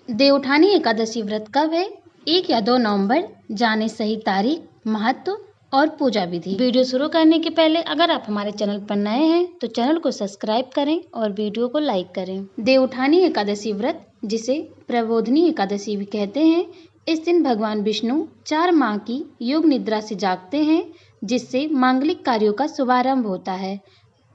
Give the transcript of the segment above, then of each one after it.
देवउठानी एकादशी व्रत कब है? 1 या 2 नवंबर। जाने सही तारीख, महत्व और पूजा विधि। वीडियो शुरू करने के पहले अगर आप हमारे चैनल पर नए हैं तो चैनल को सब्सक्राइब करें और वीडियो को लाइक करें। देवउठानी एकादशी व्रत, जिसे प्रबोधिनी एकादशी भी कहते हैं, इस दिन भगवान विष्णु 4 माह की योग निद्रा से जागते हैं, जिससे मांगलिक कार्यों का शुभारंभ होता है।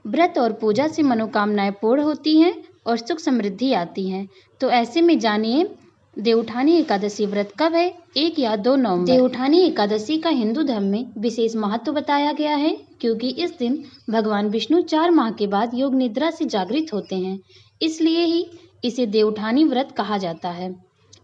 व्रत और पूजा से मनोकामनाएं पूर्ण होती हैं और सुख समृद्धि आती है। तो ऐसे में जानिए देवउठानी एकादशी व्रत कब है? 1 या 2 नवंबर। देवउठानी एकादशी का हिंदू धर्म में विशेष महत्व बताया गया है, क्योंकि इस दिन भगवान विष्णु 4 माह के बाद योग निद्रा से जागृत होते हैं। इसलिए ही इसे देवउठानी व्रत कहा जाता है।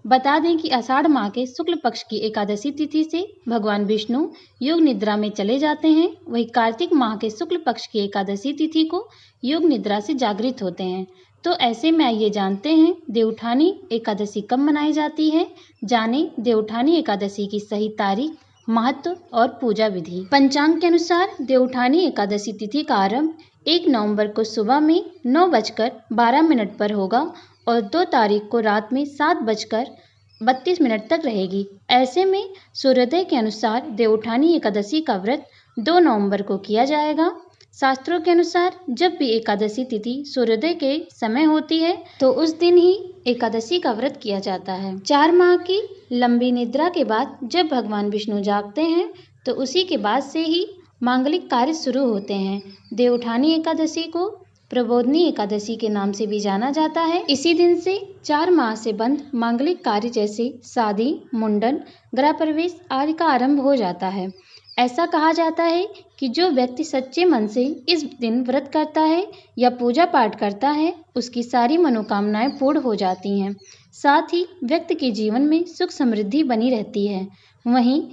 बता दें कि आषाढ़ माह के शुक्ल पक्ष की एकादशी तिथि से भगवान विष्णु योग निद्रा में चले जाते हैं। वही कार्तिक माह के शुक्ल पक्ष की एकादशी तिथि को योग निद्रा से जागृत होते हैं। तो ऐसे में आइए जानते हैं देवउठानी एकादशी कब मनाई जाती है। जाने देवउठानी एकादशी की सही तारीख, महत्व और पूजा विधि। पंचांग के अनुसार देवउठानी एकादशी तिथि का आरंभ 1 नवंबर को सुबह में 9:12 पर होगा और 2 तारीख को रात में 7:32 तक रहेगी। ऐसे में सूर्योदय के अनुसार देवउठानी एकादशी का व्रत 2 नवंबर को किया जाएगा। शास्त्रों के अनुसार जब भी एकादशी तिथि सूर्योदय के समय होती है तो उस दिन ही एकादशी का व्रत किया जाता है। 4 माह की लंबी निद्रा के बाद जब भगवान विष्णु जागते हैं तो उसी के बाद से ही मांगलिक कार्य शुरू होते हैं। देवउठानी एकादशी को प्रबोधिनी एकादशी के नाम से भी जाना जाता है। इसी दिन से 4 माह से बंद मांगलिक कार्य जैसे शादी, मुंडन, गृह प्रवेश आदि का आरंभ हो जाता है। ऐसा कहा जाता है कि जो व्यक्ति सच्चे मन से इस दिन व्रत करता है या पूजा पाठ करता है, उसकी सारी मनोकामनाएं पूर्ण हो जाती हैं। साथ ही व्यक्ति के जीवन में सुख समृद्धि बनी रहती है। वहीं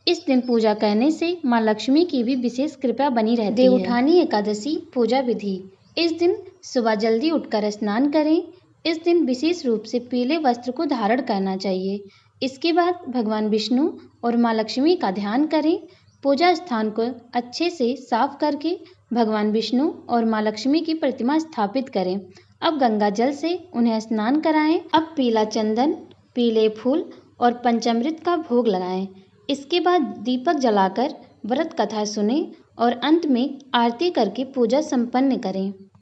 इस दिन पूजा करने से माँ लक्ष्मी की भी विशेष कृपा बनी रहती है। देवउठानी एकादशी पूजा विधि। इस दिन सुबह जल्दी उठकर स्नान करें। इस दिन विशेष रूप से पीले वस्त्र को धारण करना चाहिए। इसके बाद भगवान विष्णु और माँ लक्ष्मी का ध्यान करें। पूजा स्थान को अच्छे से साफ करके भगवान विष्णु और माँ लक्ष्मी की प्रतिमा स्थापित करें। अब गंगा जल से उन्हें स्नान कराएं। अब पीला चंदन, पीले फूल और पंचामृत का भोग लगाएं। इसके बाद दीपक जलाकर व्रत कथा सुनें और अंत में आरती करके पूजा संपन्न करें।